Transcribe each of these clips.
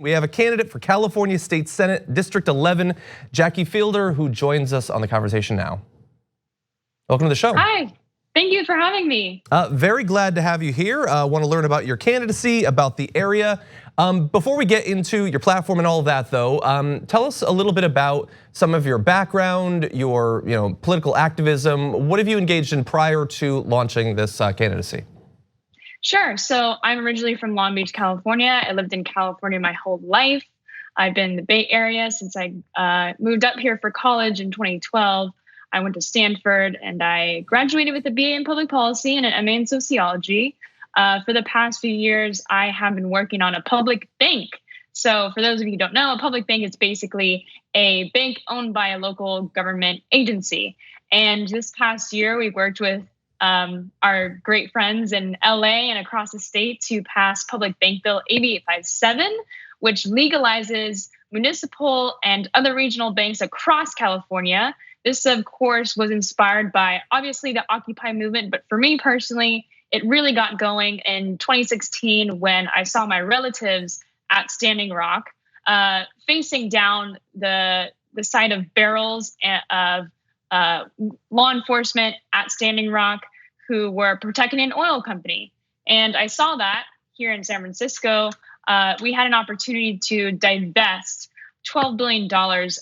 We have a candidate for California State Senate, District 11, Jackie Fielder, who joins us on the conversation now. Welcome to the show. Hi, thank you for having me. Very glad to have you here. Want to learn about your candidacy, about the area. Before we get into your platform and all of that though, tell us a little bit about some of your background, your political activism. What have you engaged in prior to launching this candidacy? Sure, so I'm originally from Long Beach, California. I lived in California my whole life. I've been in the Bay Area since I moved up here for college in 2012. I went to Stanford and I graduated with a BA in public policy and an MA in sociology. For the past few years, I have been working on a public bank. So for those of you who don't know, a public bank is basically a bank owned by a local government agency. And this past year, we worked with our great friends in LA and across the state to pass Public Bank Bill AB 857, which legalizes municipal and other regional banks across California. This, of course, was inspired by obviously the Occupy movement, but for me personally, it really got going in 2016 when I saw my relatives at Standing Rock facing down the side of barrels of law enforcement at Standing Rock who were protecting an oil company. And I saw that here in San Francisco. We had an opportunity to divest $12 billion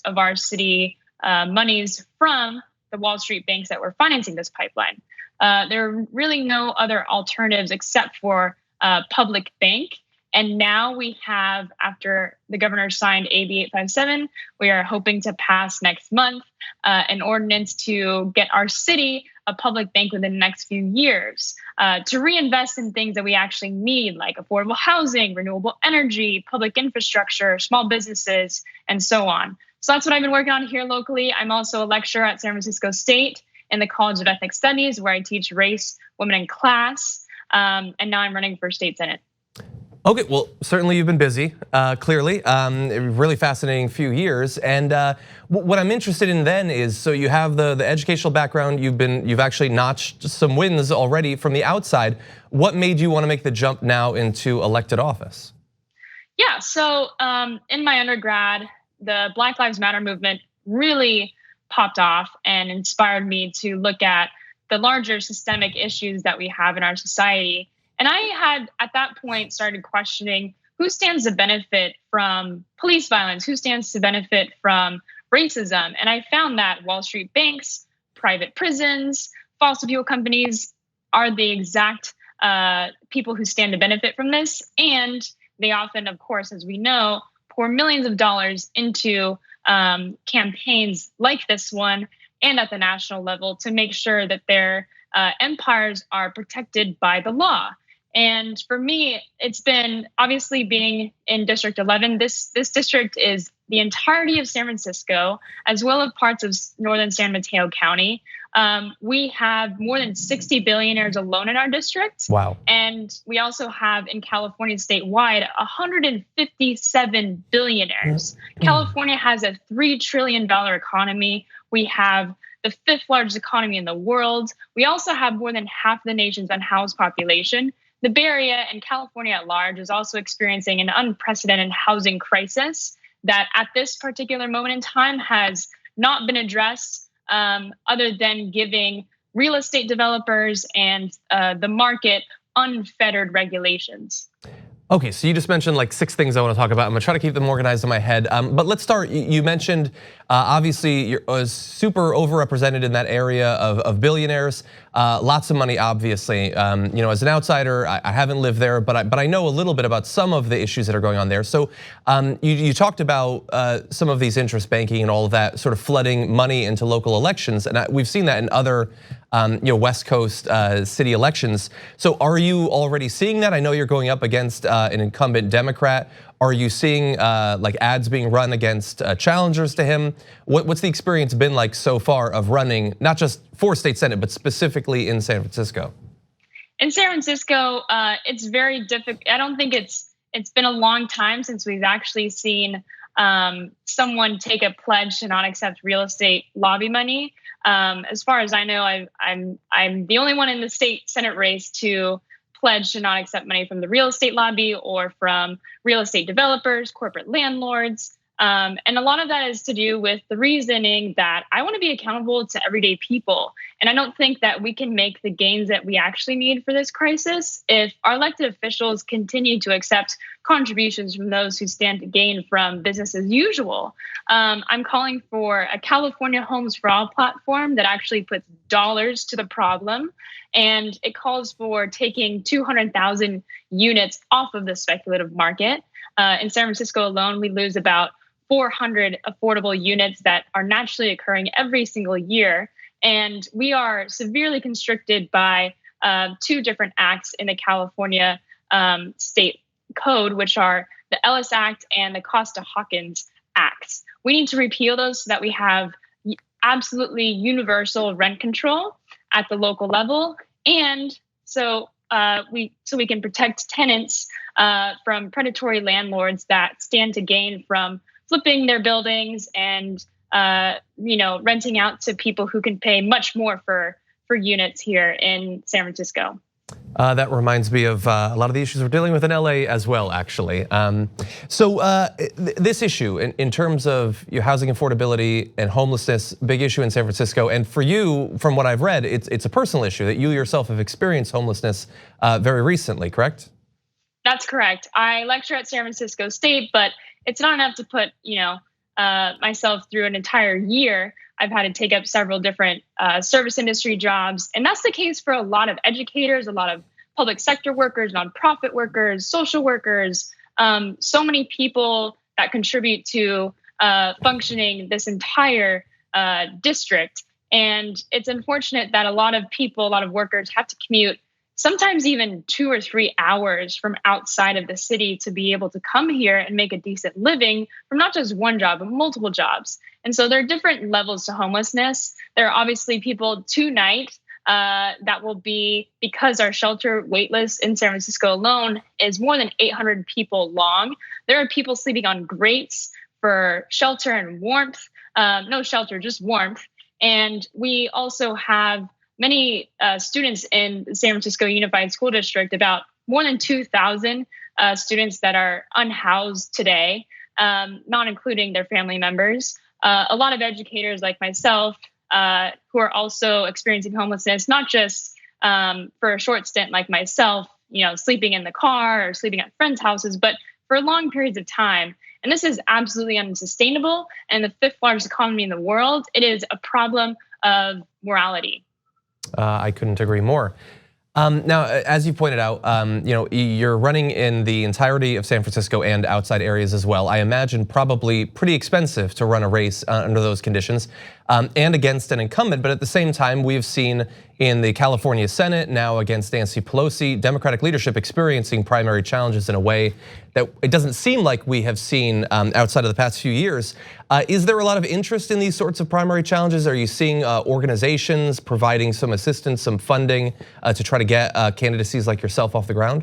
of our city monies from the Wall Street banks that were financing this pipeline. There are really no other alternatives except for a public bank. And now we have, after the governor signed AB 857, we are hoping to pass next month an ordinance to get our city a public bank within the next few years to reinvest in things that we actually need, like affordable housing, renewable energy, public infrastructure, small businesses, and so on. So that's what I've been working on here locally. I'm also a lecturer at San Francisco State in the College of Ethnic Studies, where I teach race, women, and class. And now I'm running for state senate. Okay, well, certainly you've been busy, clearly. Really fascinating few years. And what I'm interested in then is, so you have the educational background, you've actually notched some wins already from the outside. What made you want to make the jump now into elected office? Yeah, so in my undergrad, the Black Lives Matter movement really popped off and inspired me to look at the larger systemic issues that we have in our society. And I had, at that point, started questioning who stands to benefit from police violence, who stands to benefit from racism. And I found that Wall Street banks, private prisons, fossil fuel companies are the exact people who stand to benefit from this. And they often, of course, as we know, pour millions of dollars into campaigns like this one and at the national level to make sure that their empires are protected by the law. And for me, it's been obviously being in District 11. This district is the entirety of San Francisco, as well as parts of northern San Mateo County. We have more than 60 billionaires alone in our district. Wow. And we also have in California statewide 157 billionaires. California has a $3 trillion economy. We have the 5th largest economy in the world. We also have more than half the nation's unhoused population. The Bay Area and California at large is also experiencing an unprecedented housing crisis that at this particular moment in time has not been addressed other than giving real estate developers and the market unfettered regulations. Okay, so you just mentioned like 6 things I want to talk about. I'm gonna try to keep them organized in my head. But let's start. You mentioned obviously you're super overrepresented in that area of billionaires. Lots of money, obviously. As an outsider, I haven't lived there, but I know a little bit about some of the issues that are going on there. So you talked about some of these interest banking and all of that sort of flooding money into local elections, and we've seen that in other West Coast city elections. So are you already seeing that? I know you're going up against an incumbent Democrat. Are you seeing like ads being run against challengers to him? What's the experience been like so far of running, not just for state senate, but specifically in San Francisco? In San Francisco, it's very difficult. I don't think it's been a long time since we've actually seen someone take a pledge to not accept real estate lobby money. As far as I know, I'm the only one in the state senate race to pledged to not accept money from the real estate lobby or from real estate developers, corporate landlords. And a lot of that is to do with the reasoning that I want to be accountable to everyday people. And I don't think that we can make the gains that we actually need for this crisis if our elected officials continue to accept contributions from those who stand to gain from business as usual. I'm calling for a California Homes for All platform that actually puts dollars to the problem. And it calls for taking 200,000 units off of the speculative market. In San Francisco alone, we lose about 400 affordable units that are naturally occurring every single year. And we are severely constricted by two different acts in the California state code, which are the Ellis Act and the Costa-Hawkins Acts. We need to repeal those so that we have absolutely universal rent control at the local level. And so we can protect tenants from predatory landlords that stand to gain from flipping their buildings and renting out to people who can pay much more for units here in San Francisco. That reminds me of a lot of the issues we're dealing with in LA as well, actually. This issue in terms of your housing affordability and homelessness, big issue in San Francisco. And for you, from what I've read, it's a personal issue that you yourself have experienced homelessness very recently, correct? That's correct. I lecture at San Francisco State, but it's not enough to put myself through an entire year. I've had to take up several different service industry jobs. And that's the case for a lot of educators, a lot of public sector workers, nonprofit workers, social workers, so many people that contribute to functioning this entire district. And it's unfortunate that a lot of people, a lot of workers have to commute sometimes even 2 or 3 hours from outside of the city to be able to come here and make a decent living from not just one job, but multiple jobs. And so there are different levels to homelessness. There are obviously people tonight that will be, because our shelter wait list in San Francisco alone is more than 800 people long. There are people sleeping on grates for shelter and warmth. No shelter, just warmth. And we also have many students in the San Francisco Unified School District, about more than 2,000 students that are unhoused today, not including their family members. A lot of educators like myself who are also experiencing homelessness, not just for a short stint like myself, sleeping in the car or sleeping at friends' houses, but for long periods of time. And this is absolutely unsustainable. And the 5th largest economy in the world, it is a problem of morality. I couldn't agree more. Now, as you pointed out, you're running in the entirety of San Francisco and outside areas as well. I imagine probably pretty expensive to run a race under those conditions and against an incumbent. But at the same time, we've seen in the California Senate now against Nancy Pelosi, Democratic leadership experiencing primary challenges in a way that it doesn't seem like we have seen outside of the past few years. Is there a lot of interest in these sorts of primary challenges? Are you seeing organizations providing some assistance, some funding to try to get candidacies like yourself off the ground?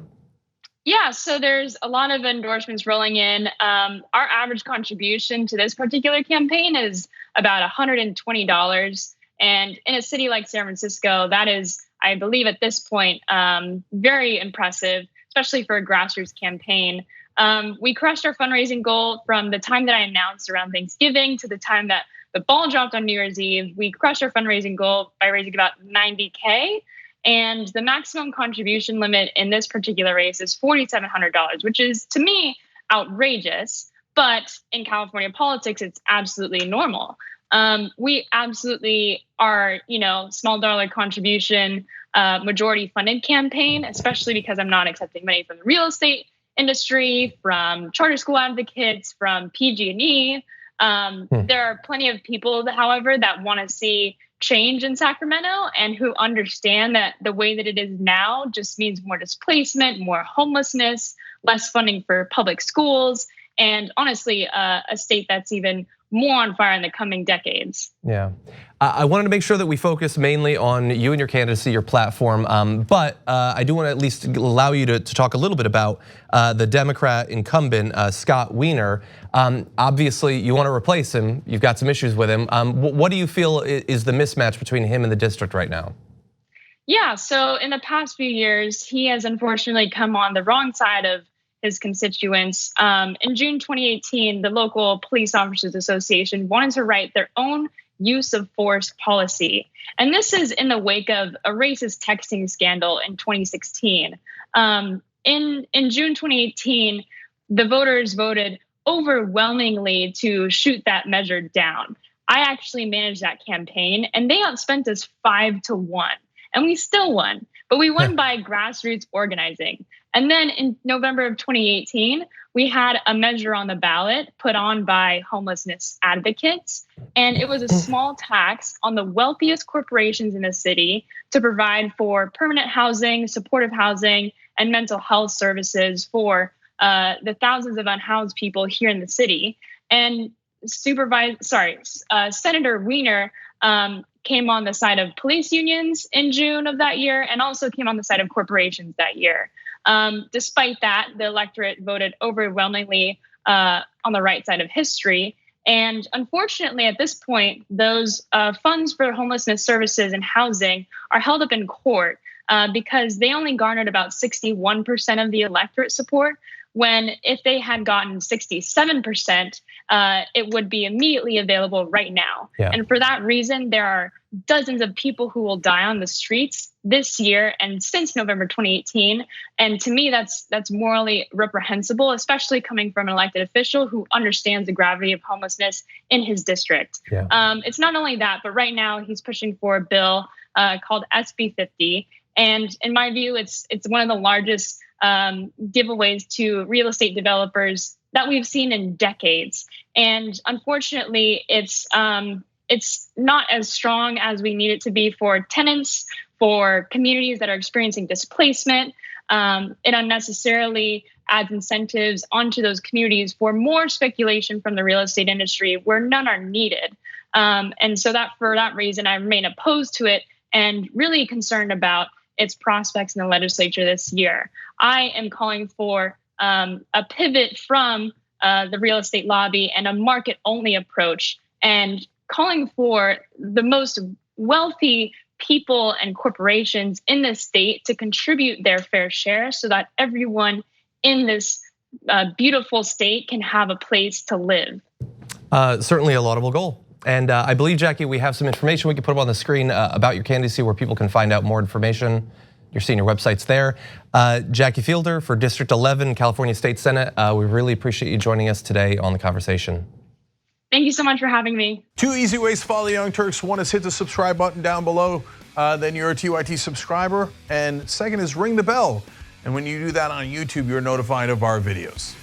Yeah, so there's a lot of endorsements rolling in. Our average contribution to this particular campaign is about $120. And in a city like San Francisco, that is, I believe at this point, very impressive, especially for a grassroots campaign. We crushed our fundraising goal from the time that I announced around Thanksgiving to the time that the ball dropped on New Year's Eve. We crushed our fundraising goal by raising about $90K. And the maximum contribution limit in this particular race is $4,700, which is, to me, outrageous. But in California politics, it's absolutely normal. We absolutely are, small dollar contribution, majority funded campaign, especially because I'm not accepting money from the real estate industry, from charter school advocates, from PG&E. There are plenty of people, however, that want to see change in Sacramento and who understand that the way that it is now just means more displacement, more homelessness, less funding for public schools, and honestly, a state that's even more on fire in the coming decades. Yeah, I wanted to make sure that we focus mainly on you and your candidacy, your platform, but I do want to at least allow you to talk a little bit about the Democrat incumbent, Scott Weiner. Obviously, you want to replace him. You've got some issues with him. What do you feel is the mismatch between him and the district right now? Yeah, so in the past few years, he has unfortunately come on the wrong side of his constituents. In June 2018, the local police officers association wanted to write their own use of force policy. And this is in the wake of a racist texting scandal in 2016. In June 2018, the voters voted overwhelmingly to shoot that measure down. I actually managed that campaign, and they outspent us 5-1. And we still won, but we won by grassroots organizing. And then in November of 2018, we had a measure on the ballot put on by homelessness advocates. And it was a small tax on the wealthiest corporations in the city to provide for permanent housing, supportive housing, and mental health services for the thousands of unhoused people here in the city. And Senator Weiner came on the side of police unions in June of that year, and also came on the side of corporations that year. Despite that, the electorate voted overwhelmingly on the right side of history. And unfortunately, at this point, those funds for homelessness services and housing are held up in court because they only garnered about 61% of the electorate support, when if they had gotten 67%, it would be immediately available right now. Yeah. And for that reason, there are dozens of people who will die on the streets this year and since November 2018. And to me, that's morally reprehensible, especially coming from an elected official who understands the gravity of homelessness in his district. Yeah. It's not only that, but right now he's pushing for a bill called SB 50. And in my view, it's one of the largest giveaways to real estate developers that we've seen in decades. And unfortunately, it's not as strong as we need it to be for tenants, for communities that are experiencing displacement. It unnecessarily adds incentives onto those communities for more speculation from the real estate industry where none are needed. And so that for that reason, I remain opposed to it and really concerned about its prospects in the legislature this year. I am calling for a pivot from the real estate lobby and a market-only approach, and calling for the most wealthy people and corporations in this state to contribute their fair share so that everyone in this beautiful state can have a place to live. Certainly a laudable goal. And I believe, Jackie, we have some information we can put up on the screen about your candidacy where people can find out more information. Your senior website's there. Jackie Fielder for District 11, California State Senate. We really appreciate you joining us today on The Conversation. Thank you so much for having me. 2 easy ways to follow the Young Turks. One is hit the subscribe button down below, then you're a TYT subscriber. And second is ring the bell. And when you do that on YouTube, you're notified of our videos.